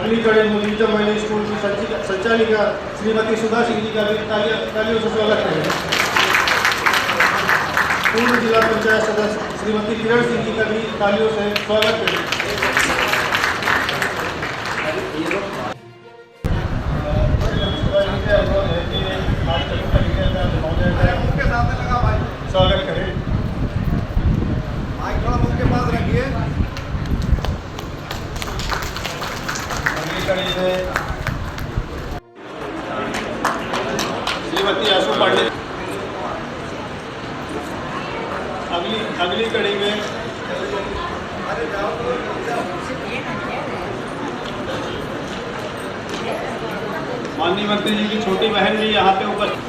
अगली कड़ी मुलीजा महिला स्कूल की संचालिका श्रीमती सुधा सिंह जी का भी तालियों से स्वागत करें। पूर्व जिला पंचायत सदस्य श्रीमती किरण सिंह जी का भी तालियों से स्वागत करें। स्वागत करें। माइक थोड़ा मुझके पास रखिए। अगली कड़ी से श्रीमती आशु पांडे। अगली कड़ी में माननीय मंत्री जी की छोटी बहन भी यहाँ पे उपस्थित।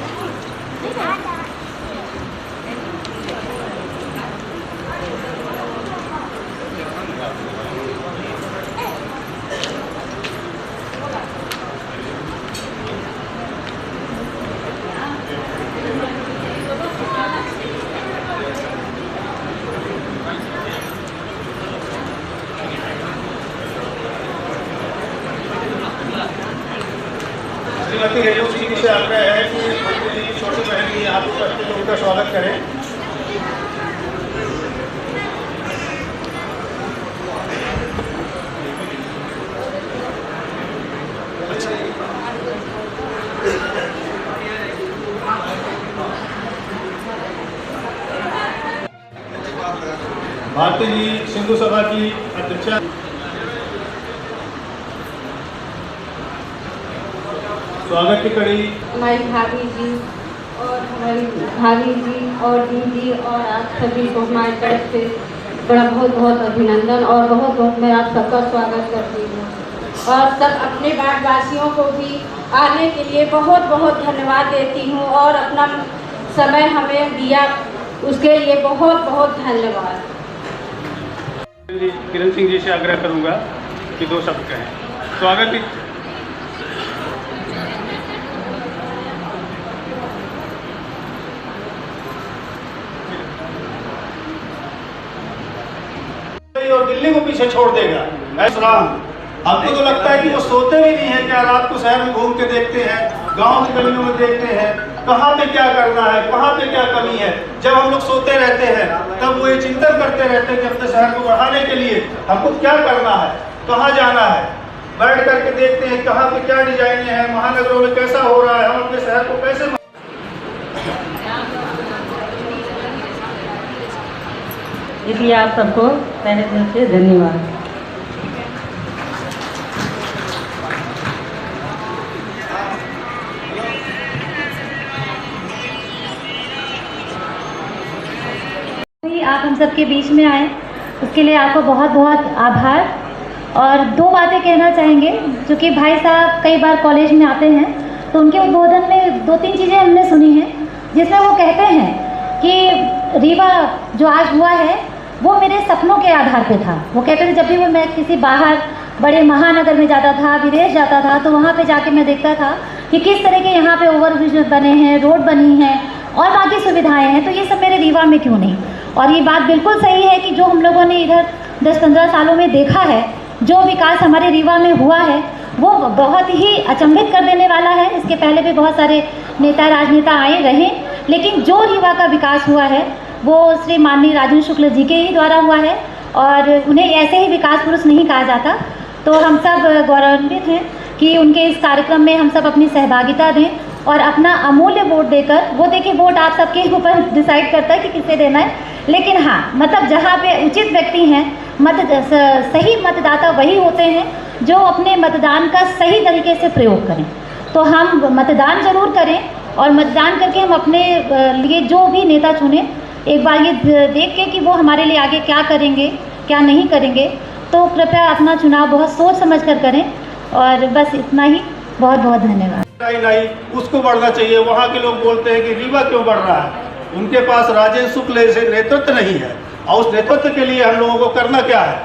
श्रीमती रेणु सिंह से आग्रह है कि मंत्री जी की छोटी बहन की यहाँ उपस्थित उनका स्वागत करें। भारती जी सिंधु सभा की अध्यक्षा। स्वागत की कड़ी हमारी भाभी जी और दीदी और आप सभी को हमारी तरफ से बड़ा बहुत बहुत अभिनंदन और बहुत बहुत मैं आप सबका स्वागत करती हूँ। और सब अपने वार्डवासियों को भी आने के लिए बहुत बहुत धन्यवाद देती हूँ और अपना समय हमें दिया उसके लिए बहुत बहुत धन्यवाद। किरण सिंह जी से आग्रह करूँगा कि 2 शब्द कहें। स्वागत की और दिल्ली को पीछे छोड़ देगा। हमको तो लगता है कि वो सोते भी नहीं है, क्या रात को शहर में घूम के देखते हैं, गांव की गलियों में देखते हैं कहाँ पे क्या करना है, कहाँ पे क्या कमी है। जब हम लोग सोते रहते हैं तब वो ये चिंतन करते रहते हैं कि अपने शहर को बढ़ाने के लिए हमको क्या करना है, कहाँ जाना है। बैठ करके देखते हैं कहाँ पे क्या डिजाइने हैं, महानगरों में कैसा हो रहा है, हम अपने शहर को कैसे। इसलिए आप सबको पहले दिल से धन्यवाद। आप हम सबके बीच में आए उसके लिए आपको बहुत बहुत आभार। और 2 बातें कहना चाहेंगे, क्योंकि भाई साहब कई बार कॉलेज में आते हैं तो उनके उद्बोधन में 2-3 चीज़ें हमने सुनी हैं, जिसमें वो कहते हैं कि रीवा जो आज हुआ है वो मेरे सपनों के आधार पे था। वो कहते थे जब भी मैं किसी बाहर बड़े महानगर में जाता था, विदेश जाता था, तो वहाँ पे जाके मैं देखता था कि किस तरह के यहाँ पे ओवरब्रिज बने हैं, रोड बनी हैं और बाकी सुविधाएं हैं, तो ये सब मेरे रीवा में क्यों नहीं। और ये बात बिल्कुल सही है कि जो हम लोगों ने इधर 10-15 सालों में देखा है, जो विकास हमारे रीवा में हुआ है वो बहुत ही अचंभित कर देने वाला है। इसके पहले भी बहुत सारे नेता राजनेता आए रहे, लेकिन जो रीवा का विकास हुआ है वो श्री माननीय राजेंद्र शुक्ल जी के ही द्वारा हुआ है और उन्हें ऐसे ही विकास पुरुष नहीं कहा जाता। तो हम सब गौरवान्वित हैं कि उनके इस कार्यक्रम में हम सब अपनी सहभागिता दें और अपना अमूल्य वोट देकर, वो देखिए वोट आप सबके ऊपर डिसाइड करता है कि किसे देना है, लेकिन हाँ मतलब जहाँ पे उचित व्यक्ति हैं, सही मतदाता वही होते हैं जो अपने मतदान का सही तरीके से प्रयोग करें। तो हम मतदान जरूर करें और मतदान करके हम अपने लिए जो भी नेता चुनें, एक बार ये देख के कि वो हमारे लिए आगे क्या करेंगे क्या नहीं करेंगे, तो कृपया अपना चुनाव बहुत सोच समझ कर करें। और बस इतना ही, बहुत बहुत धन्यवाद। नहीं उसको बढ़ना चाहिए। वहाँ के लोग बोलते हैं कि रीवा क्यों बढ़ रहा है, उनके पास राजेंद्र शुक्ल से नेतृत्व नहीं है और उस नेतृत्व के लिए हम लोगों को करना क्या है,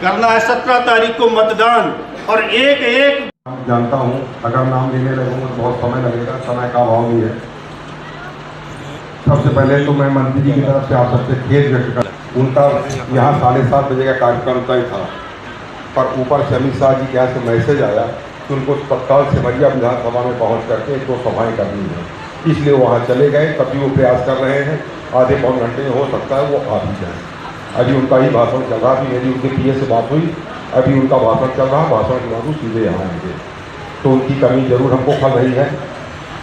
करना है 17 तारीख को मतदान। और एक जानता हूँ अगर नाम लेने लगूंगा तो बहुत समय लगेगा, समय का अभाव भी है। सबसे पहले तो मैं मंत्री जी की तरफ से आप सबसे खेद व्यक्त कर, उनका यहाँ 7:30 बजे का कार्यक्रम तय था पर ऊपर से अमित शाह जी के यहाँ से मैसेज आया कि उनको तत्काल सिमरिया विधानसभा में पहुँच करके 2 सभाएँ करनी है, इसलिए वहाँ चले गए। तब भी वो प्रयास कर रहे हैं, आधे पौन घंटे में हो सकता है वो आ भी जाए। अभी उनका ही भाषण चल रहा, अभी मेरी उनके पीए से बात हुई, अभी उनका भाषण चल रहा, भाषण के बाद वो सीधे यहाँ आएंगे। तो उनकी कमी जरूर हमको खल रही है,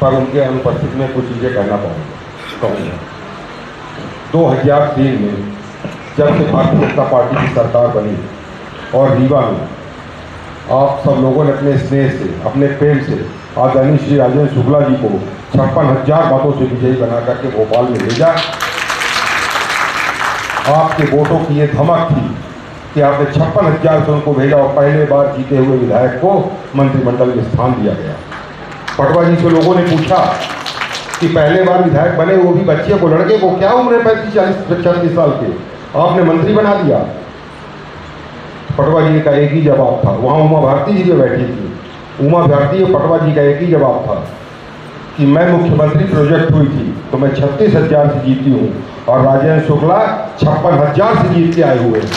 पर उनके अनुपस्थिति में कुछ चीज़ें कहूँगा। 2003 में जब से भारतीय जनता पार्टी की सरकार बनी और रीवा में आप सब लोगों ने अपने स्नेह से, अपने प्रेम से आदरणीय श्री राजेंद्र शुक्ला जी को 56,000 मतों से विजयी बना करके भोपाल में भेजा। आपके वोटों की ये धमक थी कि आपने 56,000 से उनको भेजा और पहले बार जीते हुए विधायक को मंत्रिमंडल में स्थान दिया गया। पटवा जी से लोगों ने पूछा कि पहले बार विधायक बने, वो भी बच्चे को, लड़के को, क्या उम्र है 35-40-36 साल के, आपने मंत्री बना दिया। पटवा जी का एक ही जवाब था, वहाँ उमा भारती जी भी बैठी थी, उमा भारती और पटवा जी का एक ही जवाब था कि मैं मुख्यमंत्री प्रोजेक्ट हुई थी तो मैं 36,000 से जीती हूँ और राजेंद्र शुक्ला 56,000 से जीत के आए हुए हैं।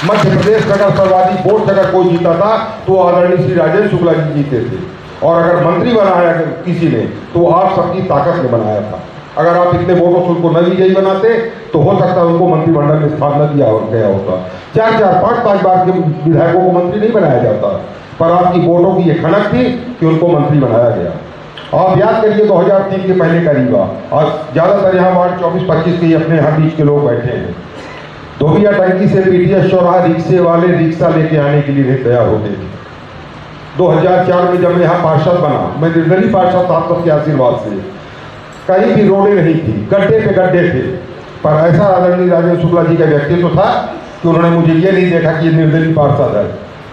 मध्य प्रदेश का अगर सर्वाधिक वोट अगर कोई जीता था तो आदरणीय श्री राजेंद्र शुक्ला जी जीते थे, और अगर मंत्री बनाया किसी ने तो आप सबकी ताकत ने बनाया था। अगर आप इतने वोटों से उनको न विजयी बनाते तो हो सकता है उनको मंत्रिमंडल में स्थान न दिया गया होता। 4-4, 5-5 बार के विधायकों को मंत्री नहीं बनाया जाता, पर आपकी वोटों की ये खनक थी कि उनको मंत्री बनाया गया। आप याद करिए 2003 के पहले का रीवा, और ज़्यादातर यहाँ वार्ड 24-25 के अपने यहाँ बीच के लोग बैठे हैं। धोबिया टंकी से पीटीएस चौराहा रिक्शे वाले रिक्शा लेके आने के लिए तैयार होते थे। 2004 में जब मैं यहाँ पार्षद बना, मैं निर्दलीय पार्षद था, आपके आशीर्वाद से कहीं भी रोडें नहीं थी, गड्ढे पे गड्ढे थे, पर ऐसा आदरणीय राजेंद्र शुक्ला जी का व्यक्तित्व था कि उन्होंने मुझे ये नहीं देखा कि ये निर्दलीय पार्षद है।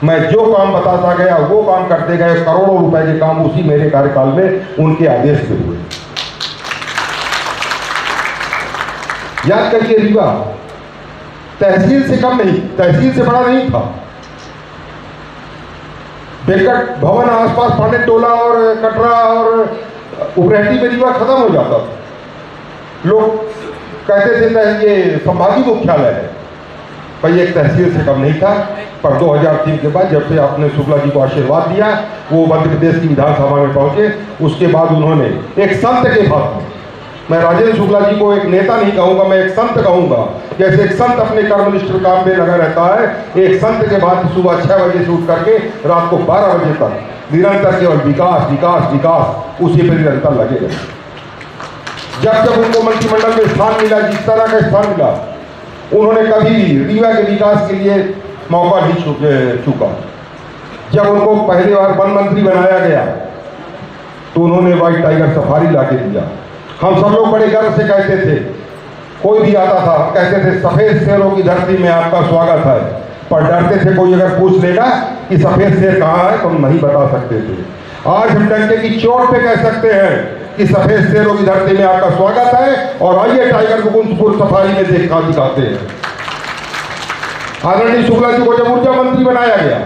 मैं जो काम बताता गया वो काम करते गए, करोड़ों रुपए के काम उसी मेरे कार्यकाल में उनके आदेश पे हुए। याद करिए रीवा तहसील से कम नहीं, तहसील से बड़ा नहीं था। वेंकट भवन आसपास पांडे टोला और कटरा और उपरेहटी में रीवा खत्म हो जाता था। लोग कहते थे ये संभागीय मुख्यालय है, भाई एक तहसील से कम नहीं था। पर 2003 के बाद जब से आपने शुक्ला जी को आशीर्वाद दिया, वो मध्य प्रदेश की विधानसभा में पहुंचे, उसके बाद उन्होंने एक संत के भाव में, मैं राजेंद्र शुक्ला जी को एक नेता नहीं कहूँगा, मैं एक संत कहूँगा। जैसे एक संत अपने कर्मनिष्ठ काम में लगा रहता है, एक संत के बाद सुबह 6 बजे से उठ करके रात को 12 बजे तक निरंतर केवल विकास विकास विकास उसी पर निरंतर लगे रहे। जब जब उनको मंत्रिमंडल में स्थान मिला, जिस तरह का स्थान मिला, उन्होंने कभी भी रीवा के विकास के लिए मौका नहीं चूका। जब उनको पहली बार वन मंत्री बनाया गया तो उन्होंने व्हाइट टाइगर सफारी ला के दिया। हम सब लोग बड़े गर्व से कहते थे, कोई भी आता था कहते थे सफेद शेरों की धरती में आपका स्वागत है, पर डरते थे कोई अगर पूछ लेगा कि सफेद शेर कहाँ है तो हम नहीं बता सकते थे। आज हम डंके की चोट पे कह सकते हैं कि सफेद शेरों की धरती में आपका स्वागत है, और आइए टाइगर को कुंजपुर सफारी में देखा दिखाते हैं। आदरणीय शुक्ला जी को जब ऊर्जा मंत्री बनाया गया,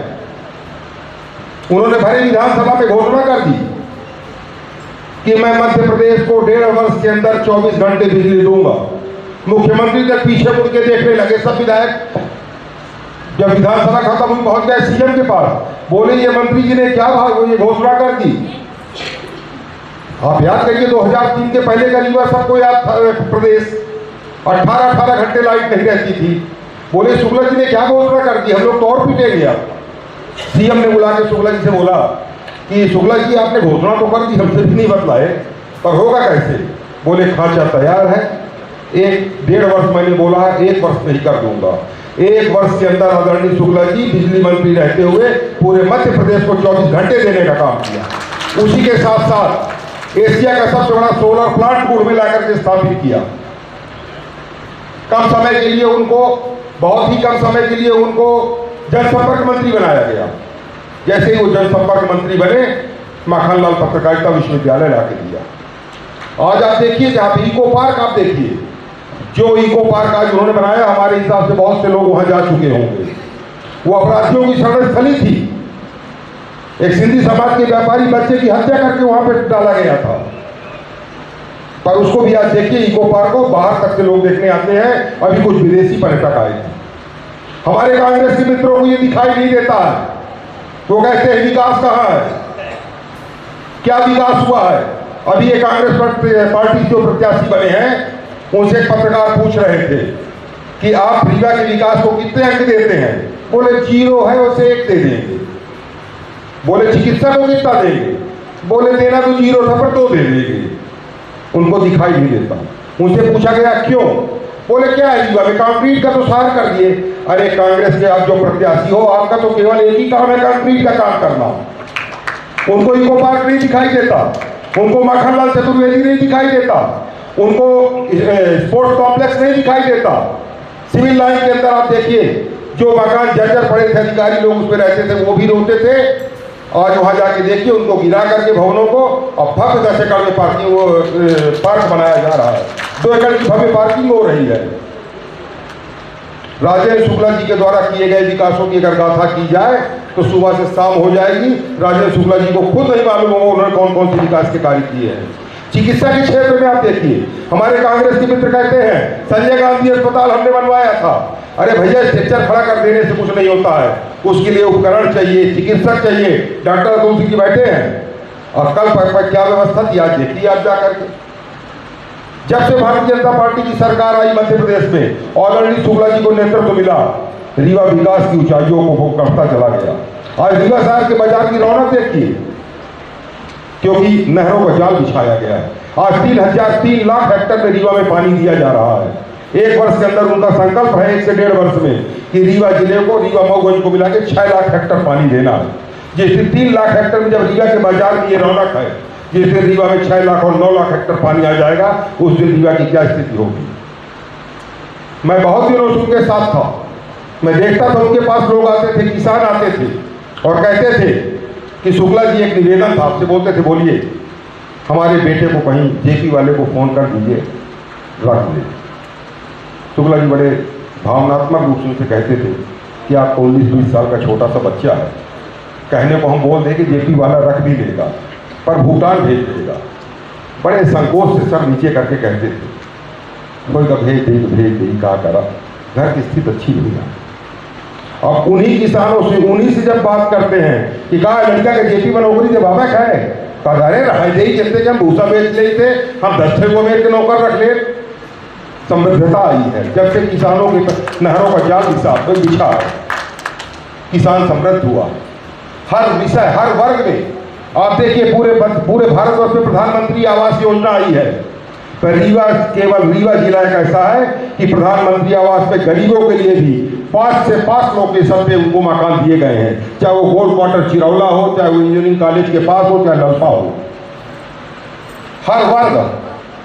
उन्होंने भरे विधानसभा में घोषणा कर दी कि मैं मध्य प्रदेश को 1.5 वर्ष के अंदर 24 घंटे बिजली दूंगा। मुख्यमंत्री तक पीछे मुड़ के देखने लगे सब विधायक। जब विधानसभा खत्म हुई पहुंच गए सीएम के पास, बोले ये मंत्री जी ने क्या ये घोषणा कर दी। आप याद करिए 2003 के पहले का रीवा सबको याद था, प्रदेश 18 घंटे लाइट नहीं रहती थी। बोले शुक्ला जी ने क्या घोषणा कर दी, हम लोग तो और पीटे गया। सीएम ने बुला के शुक्ला जी से बोला कि शुक्ला जी आपने घोषणा तो कर दी, हमसे भी नहीं बतलाए, पर होगा कैसे। बोले खांचा तैयार है, 1-1.5 वर्ष मैंने बोला है, 1 वर्ष नहीं कर दूंगा। 1 वर्ष के अंदर आदरणीय शुक्ला जी बिजली मंत्री रहते हुए पूरे मध्य प्रदेश को 24 घंटे देने का काम किया। उसी के साथ साथ एशिया का सबसे बड़ा सोलर प्लांट गुड़ में लाकर के स्थापित किया। कम समय के लिए उनको, बहुत ही कम समय के लिए उनको जनसंपर्क मंत्री बनाया गया। जैसे ही वो जनसंपर्क मंत्री बने, माखनलाल पत्रकारिता विश्वविद्यालय ला के दिया। आज आप देखिए जहाँ पे इको पार्क, आप देखिए जो इको पार्क आज उन्होंने बनाया, हमारे हिसाब से बहुत से लोग वहां जा चुके होंगे। वो अपराधियों की शरण स्थली थी। एक सिंधी समाज के व्यापारी बच्चे की हत्या करके वहां पे डाला गया था, पर उसको भी आज देखिए इको पार्क को बाहर तक से लोग देखने आते हैं। अभी कुछ विदेशी पर्यटक आए थे। हमारे कांग्रेस के मित्रों को ये दिखाई नहीं देता है। वो कहते हैं विकास कहाँ है, क्या विकास हुआ है। अभी ये कांग्रेस पार्टी जो प्रत्याशी बने हैं उनसे एक पत्रकार पूछ रहे थे कि आप रीवा के विकास को कितने अंक देते हैं। बोले 0 है, उसे 1 दे देंगे। बोले चिकित्सा को कितना देंगे, बोले देना तो 0 था पर 2 दे देंगे। उनको दिखाई नहीं देता। उनसे पूछा गया क्यों, बोले क्या है रीवा में, कंक्रीट का तो सार कर दिए। अरे कांग्रेस के आप जो प्रत्याशी हो, आपका तो केवल एक ही काम है, कंक्रीट का काम करना। उनको इको पार्क नहीं दिखाई देता, उनको माखनलाल चतुर्वेदी नहीं दिखाई देता, उनको स्पोर्ट्स कॉम्प्लेक्स नहीं दिखाई देता। सिविल लाइन के अंदर आप देखिए, जो मकान जर्जर पड़े थे, अधिकारी लोग उसमें रहते थे, वो भी रोते थे। आज वहां जाके देखिए, उनको गिरा करके भवनों को अब भव्य 10 एकड़ में पार्क बनाया जा रहा है। 2 एकड़ की भव्य पार्किंग हो रही है। राजेंद्र शुक्ला जी के द्वारा किए गए विकासों की अगर गाथा की जाए तो सुबह से शाम हो जाएगी। राजेंद्र शुक्ला जी को खुद नहीं मालूम होगा उन्होंने कौन कौन से विकास के कार्य किए हैं। चिकित्सा के क्षेत्र में आप देखिए, हमारे कांग्रेस के मित्र कहते हैं संजय गांधी अस्पताल हमने बनवाया था। अरे भैया, स्ट्रक्चर खड़ा कर देने से कुछ नहीं होता है, उसके लिए उपकरण चाहिए, चिकित्सक चाहिए। डॉक्टर तुलसी जी बैठे हैं और कल पर क्या व्यवस्था थी आज देखिए आप जाकर के। जब से भारतीय जनता पार्टी की सरकार आई मध्य प्रदेश में और आदरणीय शुक्ला जी को नेतृत्व मिला, रीवा विकास की ऊंचाइयों को वो बढ़ता चला गया। आज रीवा शहर के बाजार की रौनक देखिए, क्योंकि नहरों का जाल बिछाया गया है। आज 3 लाख हेक्टेयर में रीवा में पानी दिया जा रहा है। 1 वर्ष के अंदर उनका संकल्प है 1 से 1.5 वर्ष में कि रीवा जिले को, रीवा मऊगंज को मिला के 6 लाख हेक्टेयर पानी देना है। जिस दिन 3 लाख हेक्टेयर में जब रीवा के बाजार में ये रौनक है, जिस दिन रीवा में 6 लाख और 9 लाख हेक्टेयर पानी आ जाएगा, उस दिन रीवा की क्या स्थिति होगी। मैं बहुत दिनों से उनके साथ था, मैं देखता था उनके पास लोग आते थे, किसान आते थे और कहते थे कि शुक्ला जी एक निवेदन था आपसे, बोलते थे बोलिए, हमारे बेटे को कहीं जेपी वाले को फोन कर दीजिए, रख ले। शुक्ला जी बड़े भावनात्मक रूप से उनसे कहते थे कि आपको 19-20 साल का छोटा सा बच्चा है, कहने को हम बोल दें कि जेपी वाला रख भी देगा पर भूटान भेज देगा। बड़े संकोच से सर नीचे करके कहते थे, कोई का भेज दे तो भेज दे, कहा करा, घर की स्थिति अच्छी नहीं है। अब उन्हीं किसानों से, उन्हीं से जब बात करते हैं कि कहा लड़का के जेपी में नौकरी दे, बाबा खाए अरे रहा दे कहते कि हम भूसा बेच ले थे, हम 10 ठेकों में के नौकर रख ले। समृद्धता आई है जब से किसानों के नहरों का जाल बिछा, किसान समृद्ध हुआ। हर विषय, हर वर्ग में आप देखिए, पूरे भारतवर्ष में प्रधानमंत्री आवास योजना आई है, पर रीवा, केवल रीवा जिला एक ऐसा है कि प्रधानमंत्री आवास पे गरीबों के लिए भी 5 से 5 लोकेशन पे उनको मकान दिए गए हैं, चाहे वो गोल्ड क्वार्टर चिरौला हो, चाहे वो इंजीनियरिंग कॉलेज के पास हो, चाहे ललपा हो। हर वर्ग,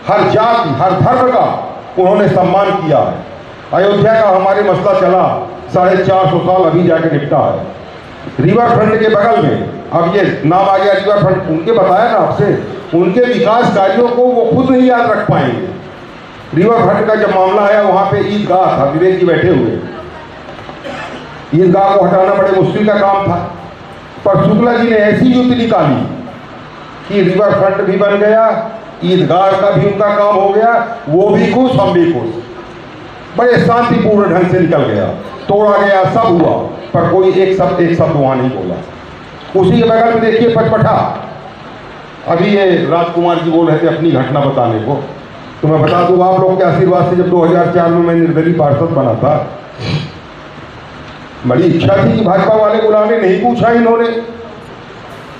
हर जाति, हर धर्म का उन्होंने सम्मान किया है। अयोध्या का हमारे मसला चला 450 साल, अभी जाके निपटा है। रिवर फ्रंट के बगल में अब ये नाम आ गया रिवर फ्रंट, उनके बताया ना आपसे, उनके विकास कार्यों को वो खुद नहीं याद रख पाएंगे। रिवर फ्रंट का जब मामला आया, वहां पे ईदगाह था, विवेक जी बैठे हुए, ईदगाह को हटाना बड़े मुश्किल का काम था, पर शुक्ला जी ने ऐसी युक्ति निकाली कि रिवर फ्रंट भी बन गया, ईदगाह का भी उनका काम हो गया, वो भी खुश, हम भी खुश। बड़े शांतिपूर्ण ढंग से निकल गया, तोड़ा गया, सब हुआ, पर कोई एक शब्द वहां नहीं बोला। उसी के बगल में देखिए पटपटा, अभी ये राजकुमार जी बोल रहे थे अपनी घटना बताने को, तो मैं बता दूं आप लोग के आशीर्वाद से जब 2004 में मैं निर्दलीय पार्षद बना था, बड़ी इच्छा थी कि भाजपा वाले बुलाने, नहीं पूछा इन्होंने,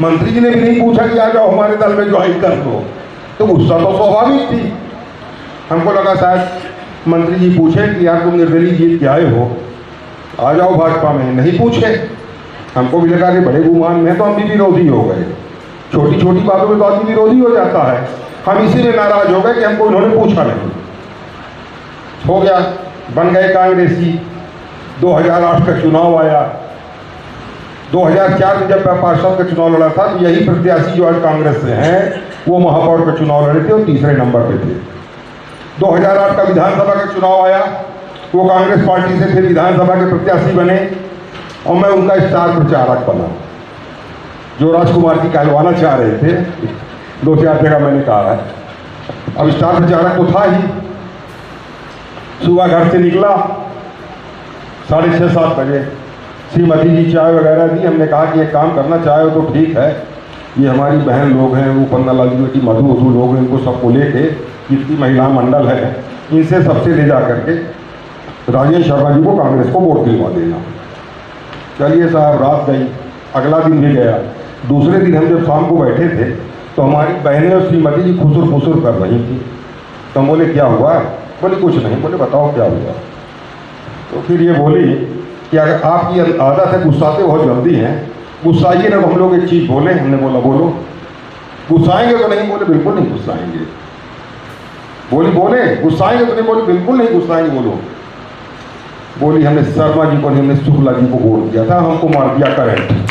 मंत्री जी ने भी नहीं पूछा कि आ जाओ हमारे दल में ज्वाइन कर दो, तो गुस्सा तो स्वाभाविक थी। हमको लगा शायद मंत्री जी पूछे कि यार तुम निर्दलीय जीत के आए हो, आ जाओ भाजपा में, नहीं पूछे। हमको भी लगा कि बड़े गुमान में, तो हम भी विरोधी हो गए। छोटी छोटी बातों में तो आदमी विरोधी हो जाता है, हम इसी में नाराज हो गए कि हमको इन्होंने पूछा नहीं। हो गया, बन गए कांग्रेसी। 2008 का चुनाव आया, 2004 में जब मैं पार्षद का चुनाव लड़ा था, तो यही प्रत्याशी जो आज कांग्रेस से हैं वो महापौर का चुनाव लड़े थे और तीसरे नंबर पे थे। 2008 का विधानसभा का चुनाव आया, वो कांग्रेस पार्टी से फिर विधानसभा के प्रत्याशी बने और मैं उनका स्टार प्रचारक बना। जो राजकुमार जी कहलवाना चाह रहे थे, 2-4 जगह मैंने कहा है, अब स्टार प्रचारक तो था ही। सुबह घर से निकला, 6:30-7 बजे श्रीमती जी चाय वगैरह दी। हमने कहा कि एक काम करना, चाहे तो ठीक है, ये हमारी बहन लोग हैं, वो पन्नालाल जी बेटी मधु लोग हैं, इनको सबको लेके जितनी महिला मंडल है इनसे सबसे ले जा करके राजेश शर्मा जी को कांग्रेस को वोट दिलवा देना। चलिए साहब, रात गई, अगला दिन भी गया। दूसरे दिन हम जब शाम को बैठे थे तो हमारी बहनें और श्रीमती जी खुसुर कर रही थी। तो हम बोले क्या हुआ? बोले कुछ नहीं। बोले बताओ क्या हुआ? तो फिर ये बोली कि अगर आपकी आदत है गुस्साते बहुत जल्दी हैं, गुस्साइए ना। हम लोग एक चीज़ बोले। हमने बोला बोलो। गुस्साएंगे तो नहीं? बोले बिल्कुल नहीं गुस्साएंगे। बोले गुस्साएंगे तो नहीं? बोले बिल्कुल नहीं गुस्साएंगे। बोलो। बोली हमने शर्मा जी को नहीं, हमने शुक्ला जी को वोट दिया था, हमको मार दिया करंट।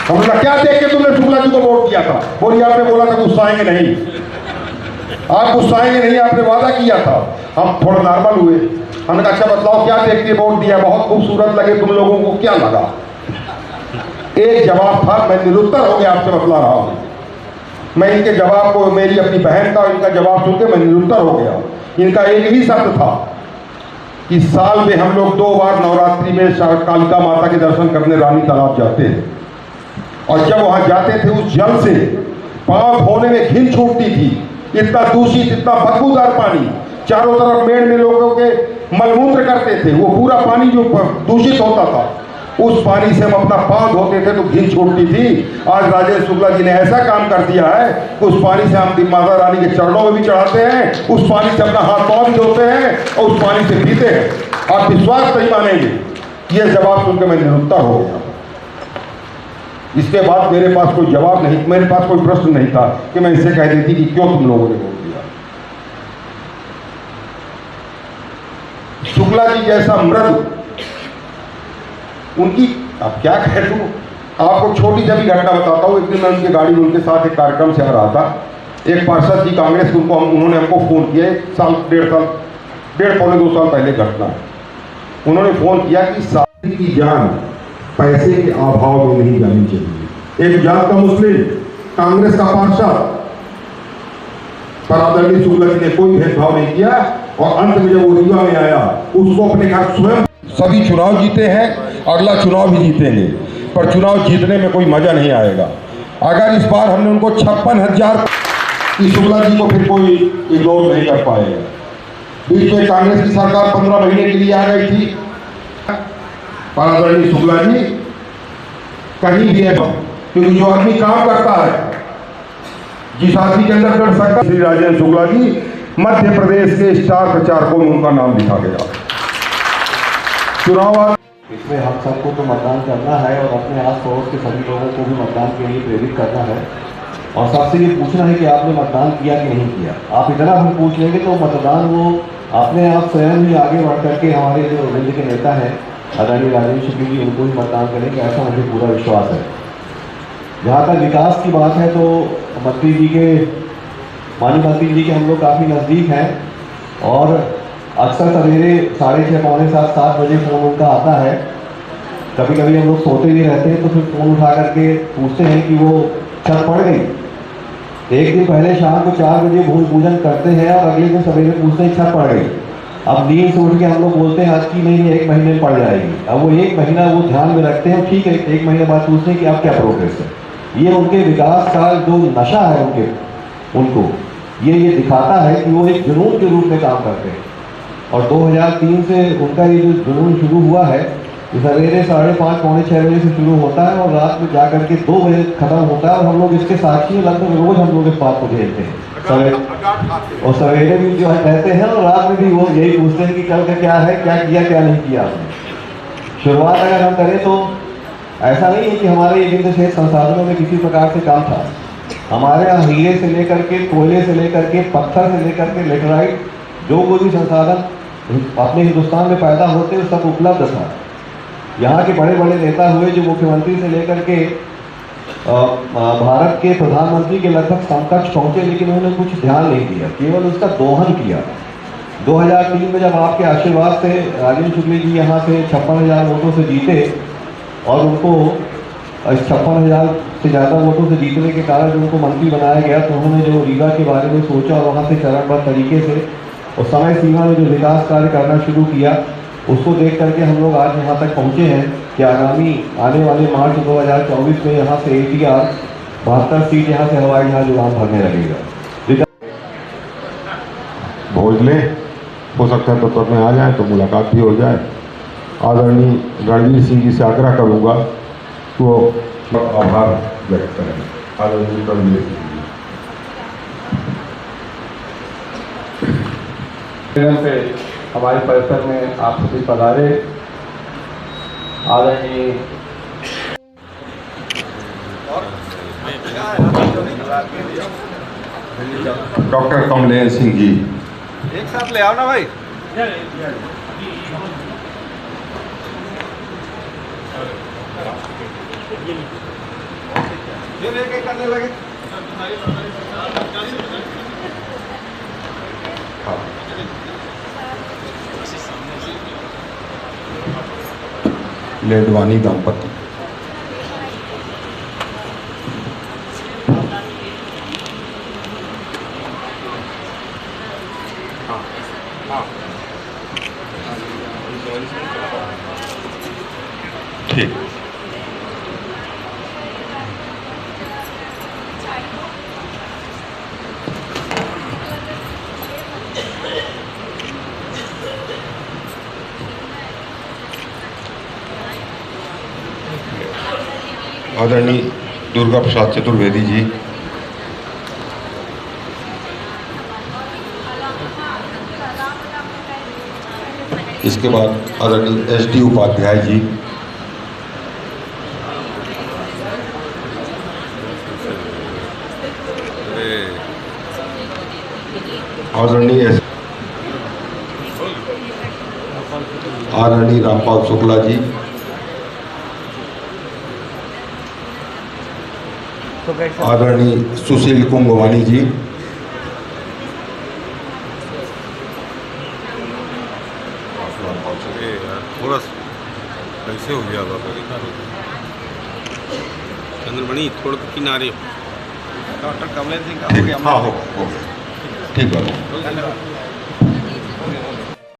हम बोला क्या देख के तुमने शुक्ला जी को वोट दिया था? बोली आपने बोला था गुस्साएंगे नहीं, आप गुस्साएंगे नहीं, आपने वादा किया था। हम थोड़ा नॉर्मल हुए। हमने कहा अच्छा बताओ क्या देख के वोट दिया? बहुत खूबसूरत लगे तुम लोगों को, क्या लगा? एक जवाब था, मैं निरुत्तर हो गया, आपसे बतला रहा हूँ। मैं इनके जवाब को, मेरी अपनी बहन का इनका जवाब सुन के मैं निरुत्तर हो गया। इनका एक ही शब्द था कि साल में हम लोग 2 बार नवरात्रि में कालिका माता के दर्शन करने रानी तालाब जाते हैं, और जब वहाँ जाते थे उस जल से पाँव धोने में घिन छूटती थी। इतना दूषित, इतना बदबूदार पानी, चारों तरफ मेड़ में लोगों के मलमूत्र करते थे। वो पूरा पानी जो दूषित होता था, उस पानी से हम अपना पाँव धोते थे तो घिन छूटती थी। आज राजेश शुक्ला जी ने ऐसा काम कर दिया है कि उस पानी से हम माता रानी के चरणों में भी चढ़ाते हैं, उस पानी से अपना हाथ पाँव भी धोते हैं और उस पानी से पीते हैं। आप विश्वास नहीं मानेंगे, ये जवाब सुनकर मैं निरुत्तर हो गया। इसके बाद मेरे पास कोई जवाब नहीं, मेरे पास कोई प्रश्न नहीं था कि मैं इसे कह देती कि क्यों तुम लोगों ने वोट दिया। शुक्ला जी जैसा मृदु, उनकी अब क्या कह दूँ, आपको छोटी सी भी घटना बताता हूँ। एक दिन मैं उनकी गाड़ी में उनके साथ एक कार्यक्रम से आ रहा था। एक पार्षद जी कांग्रेस के, उन्होंने हमको फ़ोन किया, 1.5 पौने 2 साल पहले घटना। उन्होंने फ़ोन किया कि साथी की जान पैसे के अभाव में नहीं जानी चाहिए। एक जात का मुस्लिम कांग्रेस का पार्षद, पर आदरणीय शुक्ला जी ने कोई भेदभाव नहीं किया, और अंत में जब वो रीवा में आया, उसको अपने घर स्वयं सभी चुनाव जीते हैं, अगला चुनाव भी जीतेंगे, पर चुनाव जीतने में कोई मजा नहीं आएगा। अगर इस बार हमने उनको 56,000 की, शुक्ला जी को फिर कोई इग्नोर नहीं कर पाएगा। बीच में कांग्रेस की सरकार 15 महीने के लिए आ गई थी, पर आदरणीय शुक्ला जी कहीं भी है, क्योंकि जो आदमी काम करता है, जिस आदमी के अंदर कर सकता, श्री राजेश शुक्ला जी मध्य प्रदेश के स्टार प्रचारकों में उनका नाम लिखा गया। चुनाव इसमें हम सबको तो मतदान करना है और अपने आस पड़ोस के सभी लोगों को भी मतदान के लिए प्रेरित करना है, और सबसे ये पूछना है कि आपने मतदान किया कि नहीं किया। आप इतना हम पूछ लेंगे तो मतदान वो अपने आप स्वयं ही आगे बढ़ करके हमारे जो राज्य के नेता हैं आदरणीय राजेश शुक्ला जी, उनको ही मतदान करेंगे, ऐसा मुझे पूरा विश्वास है। जहाँ तक विकास की बात है तो मंत्री जी के, माननीय मंत्री जी के हम लोग काफ़ी नज़दीक हैं, और अक्सर सवेरे 6:30 पौने 7 बजे फ़ोन उनका आता है। कभी कभी हम लोग सोते भी रहते हैं तो फिर फ़ोन उठा करके पूछते हैं कि वो छत पड़ गई। एक दिन पहले शाम को 4 बजे भूमि पूजन करते हैं और अगले दिन सवेरे पूछते हैं छत पड़ गई। अब नींद से उठ के हम लोग बोलते हैं आज की नहीं, 1 महीने में पड़ जाएगी। अब वो 1 महीना वो ध्यान में रखते हैं, ठीक है, 1 महीने बाद पूछते हैं कि अब क्या प्रोग्रेस है। ये उनके विकास का जो नशा है उनको ये दिखाता है कि वो एक जुनून के रूप में काम करते हैं। और 2003 से उनका ये जो जुनून शुरू हुआ है, सवेरे 5:30 पौने 6 बजे से शुरू होता है और रात में जा करके 2 बजे खत्म होता है। और हम लोग इसके साक्षी लगभग रोज हम लोग इस बात को झेलते हैं सवेरे, और सवेरे भी जो रहते हैं और रात में भी वो यही पूछते हैं कि कल का क्या है, क्या किया क्या नहीं किया आपने। शुरुआत अगर हम करें तो ऐसा नहीं है कि हमारे ये विशेष संसाधनों में किसी प्रकार से काम था। हमारे यहाँ हीरे से लेकर के, कोयले से लेकर के, पत्थर से लेकर के, लेटराइट, जो कोई भी संसाधन अपने हिंदुस्तान में पैदा होते हैं सब उपलब्ध था। यहाँ के बड़े बड़े नेता हुए जो मुख्यमंत्री से लेकर के भारत के प्रधानमंत्री के लगभग समकक्ष पहुँचे, लेकिन उन्होंने कुछ ध्यान नहीं दिया, केवल उसका दोहन किया। 2003 में जब आपके आशीर्वाद से राजेश शुक्ला जी यहाँ से 56,000 वोटों से जीते, और उनको 56,000 से ज़्यादा वोटों से जीतने के कारण जो उनको मंत्री बनाया गया, तो उन्होंने जो रीवा के बारे में सोचा और वहाँ से चरणबद्ध तरीके से और समय सीमा में जो विकास कार्य करना शुरू किया, उसको देख करके हम लोग आज यहाँ तक पहुँचे हैं कि आगामी आने वाले मार्च 2024 में यहाँ से ATR 72 सीट यहाँ से हवाई जहाज उड़ान भरने लगेगा। भोजले हो सकता है तब तक में आ जाए तो मुलाकात भी हो जाए। आदरणीय रणवीर सिंह जी से आग्रह करूँगा तो आभार व्यक्त करें। आदरणीय रणवीर सिंह जी पे हमारे परिसर में आप सभी पधारे। आदरणीय डॉक्टर कमलेश सिंह जी एक साथ ले आओ ना भाई। फिर एक करने लगे। लेडवानी दंपति ठीक। आदरणीय दुर्गा प्रसाद चतुर्वेदी जी, इसके बाद आदरणीय SD उपाध्याय जी, आदरणीय रामपाल शुक्ला जी, आदरणीय सुशील कुंभवानी जी, थोड़ा कैसे हो गया चंद्रमणि, थोड़ा किनारे हो। डॉक्टर कमलेश सिंह का ठीक, हाँ हो ठीक है।